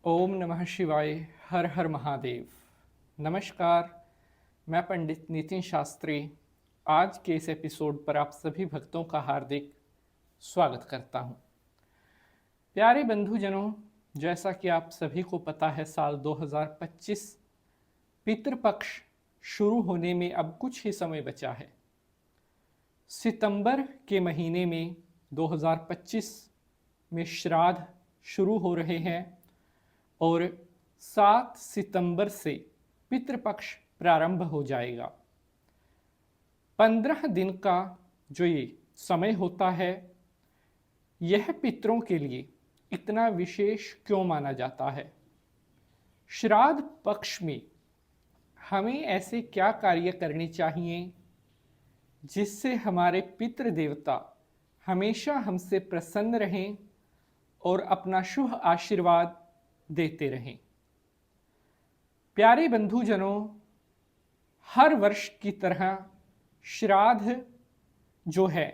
ओम नमः शिवाय। हर हर महादेव। नमस्कार, मैं पंडित नितिन शास्त्री आज के इस एपिसोड पर आप सभी भक्तों का हार्दिक स्वागत करता हूं। प्यारे बंधुजनों, जैसा कि आप सभी को पता है, साल 2025 पितृपक्ष शुरू होने में अब कुछ ही समय बचा है। सितंबर के महीने में 2025 में श्राद्ध शुरू हो रहे हैं और 7 सितंबर से पितृपक्ष प्रारंभ हो जाएगा। 15 दिन का जो ये समय होता है, यह पितरों के लिए इतना विशेष क्यों माना जाता है? श्राद्ध पक्ष में हमें ऐसे क्या कार्य करने चाहिए जिससे हमारे पितृ देवता हमेशा हमसे प्रसन्न रहें और अपना शुभ आशीर्वाद देते रहें। प्यारे बंधुजनों, हर वर्ष की तरह श्राद्ध जो है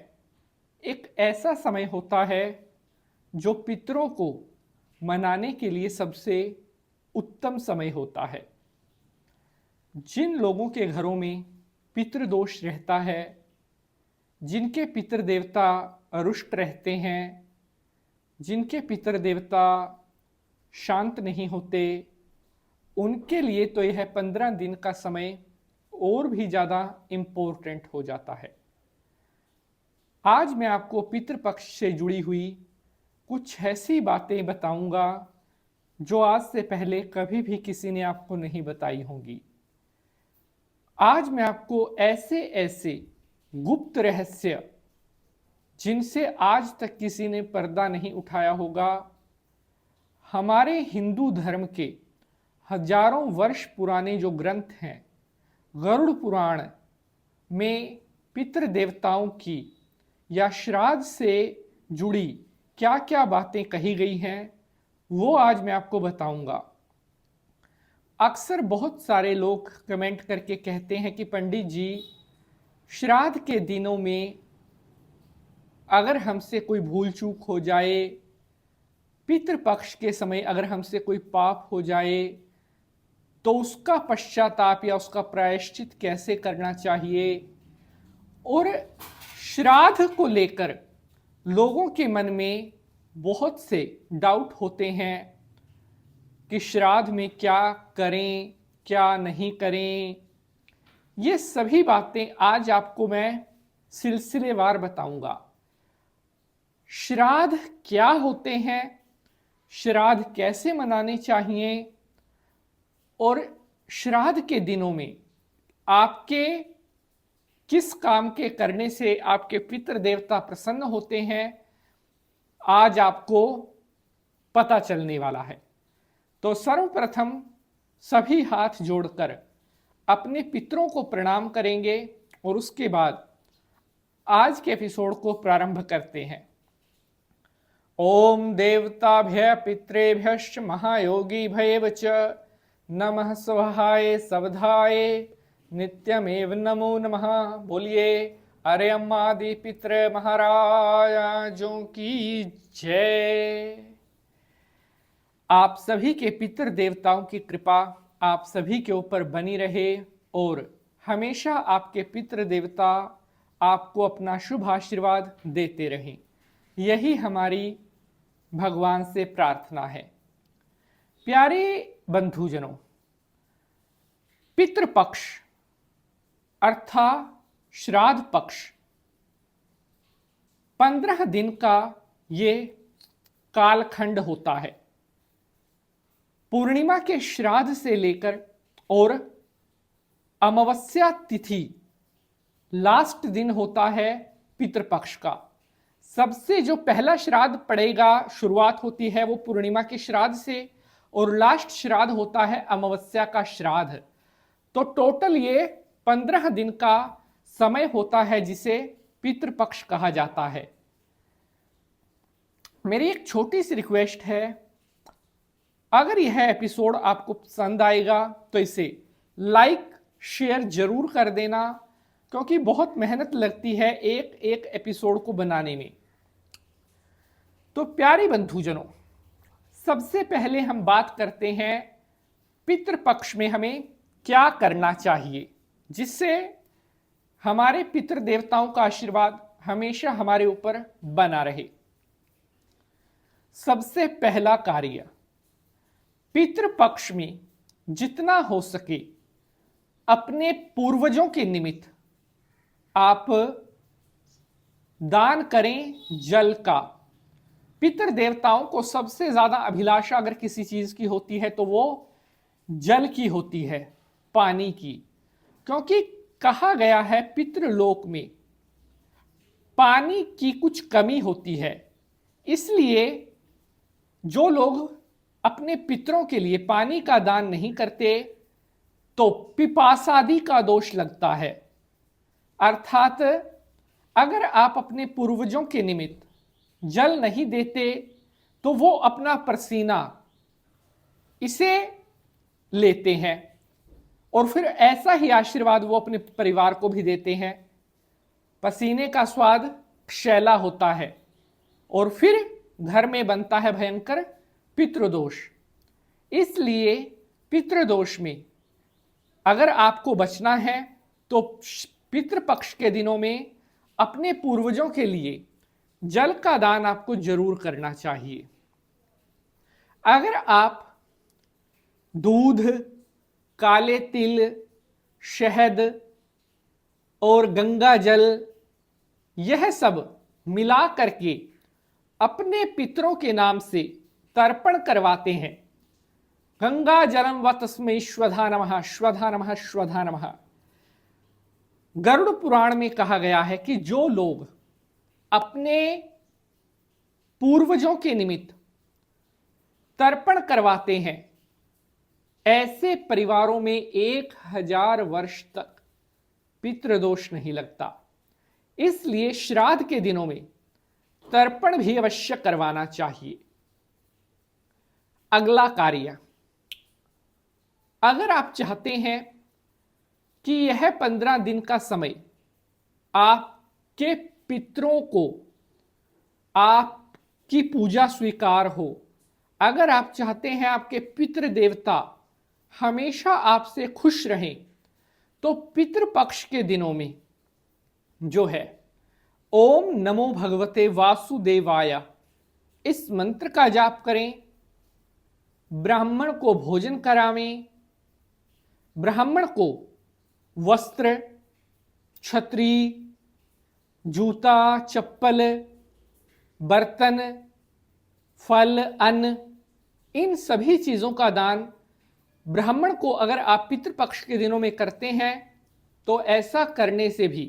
एक ऐसा समय होता है जो पितरों को मनाने के लिए सबसे उत्तम समय होता है। जिन लोगों के घरों में पितृदोष रहता है, जिनके पितृ देवता अरुष्ट रहते हैं, जिनके पितृ देवता शांत नहीं होते, उनके लिए तो यह 15 दिन का समय और भी ज़्यादा इम्पोर्टेंट हो जाता है। आज मैं आपको पितृपक्ष से जुड़ी हुई कुछ ऐसी बातें बताऊंगा जो आज से पहले कभी भी किसी ने आपको नहीं बताई होंगी। आज मैं आपको ऐसे ऐसे गुप्त रहस्य, जिनसे आज तक किसी ने पर्दा नहीं उठाया होगा, हमारे हिंदू धर्म के हजारों वर्ष पुराने जो ग्रंथ हैं, गरुड़ पुराण में पितृ देवताओं की या श्राद्ध से जुड़ी क्या क्या बातें कही गई हैं, वो आज मैं आपको बताऊंगा। अक्सर बहुत सारे लोग कमेंट करके कहते हैं कि पंडित जी, श्राद्ध के दिनों में अगर हमसे कोई भूल चूक हो जाए, पितृपक्ष के समय अगर हमसे कोई पाप हो जाए, तो उसका पश्चाताप या उसका प्रायश्चित कैसे करना चाहिए। और श्राद्ध को लेकर लोगों के मन में बहुत से डाउट होते हैं कि श्राद्ध में क्या करें, क्या नहीं करें। ये सभी बातें आज आपको मैं सिलसिलेवार बताऊंगा। श्राद्ध क्या होते हैं, श्राद्ध कैसे मनाने चाहिए, और श्राद्ध के दिनों में आपके किस काम के करने से आपके पितृ देवता प्रसन्न होते हैं, आज आपको पता चलने वाला है। तो सर्वप्रथम सभी हाथ जोड़कर अपने पितरों को प्रणाम करेंगे और उसके बाद आज के एपिसोड को प्रारंभ करते हैं। ओम देवताभ्य पितृभ्यश्च महायोगिभ्येव च नमः स्वाहाय सवधाय नित्यमेव नमो नमः। बोलिए अरे अम्मादि पितृ महाराजों की जय। आप सभी के पितृ देवताओं की कृपा आप सभी के ऊपर बनी रहे और हमेशा आपके पितृ देवता आपको अपना शुभ आशीर्वाद देते रहें, यही हमारी भगवान से प्रार्थना है। प्यारे बंधुजनों, पितृपक्ष अर्थात श्राद्ध पक्ष 15 दिन का ये कालखंड होता है। पूर्णिमा के श्राद्ध से लेकर और अमावस्या तिथि लास्ट दिन होता है पितृपक्ष का। सबसे जो पहला श्राद्ध पड़ेगा, शुरुआत होती है वो पूर्णिमा के श्राद्ध से और लास्ट श्राद्ध होता है अमावस्या का श्राद्ध। तो टोटल ये 15 दिन का समय होता है जिसे पितृपक्ष कहा जाता है। मेरी एक छोटी सी रिक्वेस्ट है, अगर यह एपिसोड आपको पसंद आएगा तो इसे लाइक शेयर जरूर कर देना, क्योंकि बहुत मेहनत लगती है एक एक एपिसोड को बनाने में। तो प्यारे बंधुजनों, सबसे पहले हम बात करते हैं पितृपक्ष में हमें क्या करना चाहिए जिससे हमारे पितृ देवताओं का आशीर्वाद हमेशा हमारे ऊपर बना रहे। सबसे पहला कार्य, पितृपक्ष में जितना हो सके अपने पूर्वजों के निमित्त आप दान करें जल का। पितृ देवताओं को सबसे ज्यादा अभिलाषा अगर किसी चीज की होती है तो वो जल की होती है, पानी की, क्योंकि कहा गया है पितृलोक में पानी की कुछ कमी होती है। इसलिए जो लोग अपने पितरों के लिए पानी का दान नहीं करते तो पिपासादि का दोष लगता है। अर्थात अगर आप अपने पूर्वजों के निमित्त जल नहीं देते तो वो अपना पसीना इसे लेते हैं और फिर ऐसा ही आशीर्वाद वो अपने परिवार को भी देते हैं। पसीने का स्वाद क्षैला होता है और फिर घर में बनता है भयंकर पितृदोष। इसलिए पितृदोष में अगर आपको बचना है तो पितृपक्ष के दिनों में अपने पूर्वजों के लिए जल का दान आपको जरूर करना चाहिए। अगर आप दूध, काले तिल, शहद और गंगा जल यह सब मिला करके अपने पितरों के नाम से तर्पण करवाते हैं, गंगा जलम व तस्मै श्वधा नमः श्वधा नमः श्वधा नमः। गरुड़ पुराण में कहा गया है कि जो लोग अपने पूर्वजों के निमित्त तर्पण करवाते हैं ऐसे परिवारों में 1000 वर्ष तक पितृदोष नहीं लगता। इसलिए श्राद्ध के दिनों में तर्पण भी अवश्य करवाना चाहिए। अगला कार्य, अगर आप चाहते हैं कि यह 15 दिन का समय आपके पितरों को आपकी पूजा स्वीकार हो, अगर आप चाहते हैं आपके पितृ देवता हमेशा आपसे खुश रहें, तो पितृपक्ष के दिनों में जो है ओम नमो भगवते वासुदेवाय इस मंत्र का जाप करें, ब्राह्मण को भोजन करावें, ब्राह्मण को वस्त्र, छतरी, जूता, चप्पल, बर्तन, फल, अन्न, इन सभी चीजों का दान ब्राह्मण को अगर आप पितृपक्ष के दिनों में करते हैं तो ऐसा करने से भी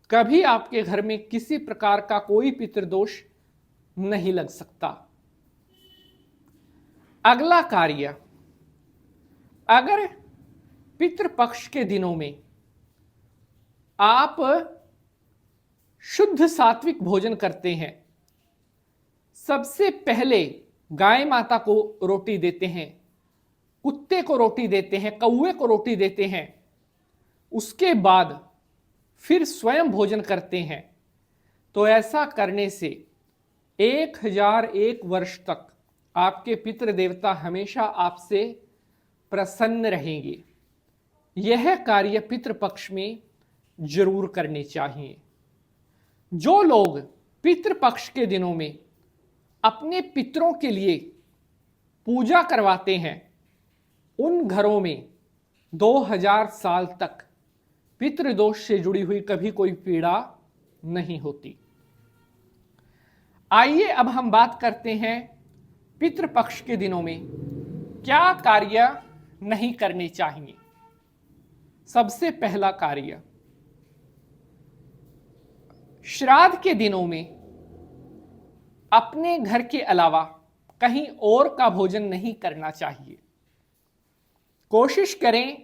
कभी आपके घर में किसी प्रकार का कोई पितृदोष नहीं लग सकता। अगला कार्य, अगर पितृपक्ष के दिनों में आप शुद्ध सात्विक भोजन करते हैं, सबसे पहले गाय माता को रोटी देते हैं, कुत्ते को रोटी देते हैं, कौवे को रोटी देते हैं, उसके बाद फिर स्वयं भोजन करते हैं, तो ऐसा करने से 1001 वर्ष तक आपके पितृ देवता हमेशा आपसे प्रसन्न रहेंगे। यह कार्य पितृपक्ष में जरूर करने चाहिए। जो लोग पितृपक्ष के दिनों में अपने पितरों के लिए पूजा करवाते हैं उन घरों में 2000 साल तक पितृदोष से जुड़ी हुई कभी कोई पीड़ा नहीं होती। आइए अब हम बात करते हैं पितृपक्ष के दिनों में क्या कार्य नहीं करने चाहिए। सबसे पहला कार्य, श्राद्ध के दिनों में अपने घर के अलावा कहीं और का भोजन नहीं करना चाहिए। कोशिश करें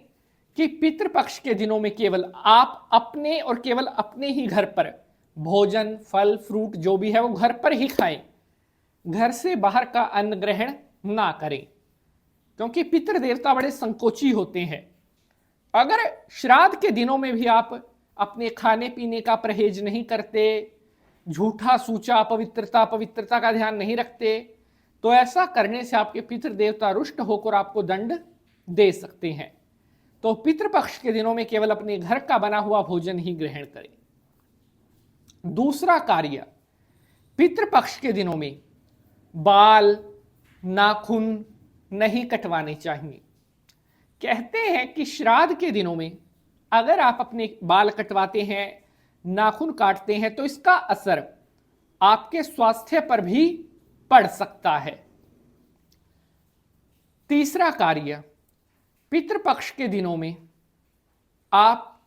कि पितृपक्ष के दिनों में केवल आप अपने और केवल अपने ही घर पर भोजन, फल, फ्रूट जो भी है वो घर पर ही खाएं, घर से बाहर का अन्न ग्रहण ना करें, क्योंकि पितृ देवता बड़े संकोची होते हैं। अगर श्राद्ध के दिनों में भी आप अपने खाने पीने का परहेज नहीं करते, झूठा सूचा पवित्रता का ध्यान नहीं रखते, तो ऐसा करने से आपके पितृ देवता रुष्ट होकर आपको दंड दे सकते हैं। तो पितृपक्ष के दिनों में केवल अपने घर का बना हुआ भोजन ही ग्रहण करें। दूसरा कार्य, पितृपक्ष के दिनों में बाल नाखून नहीं कटवाने चाहिए। कहते हैं कि श्राद्ध के दिनों में अगर आप अपने बाल कटवाते हैं, नाखून काटते हैं, तो इसका असर आपके स्वास्थ्य पर भी पड़ सकता है। तीसरा कार्य, पितृपक्ष के दिनों में आप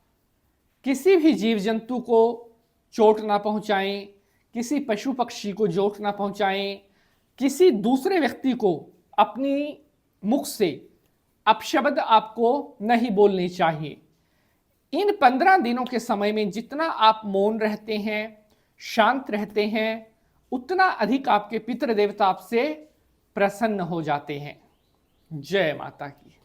किसी भी जीव जंतु को चोट ना पहुंचाएं, किसी पशु पक्षी को चोट ना पहुंचाएं, किसी दूसरे व्यक्ति को अपनी मुख से अपशब्द आपको नहीं बोलने चाहिए। इन 15 दिनों के समय में जितना आप मौन रहते हैं, शांत रहते हैं, उतना अधिक आपके पितृ देवता आपसे प्रसन्न हो जाते हैं। जय माता की।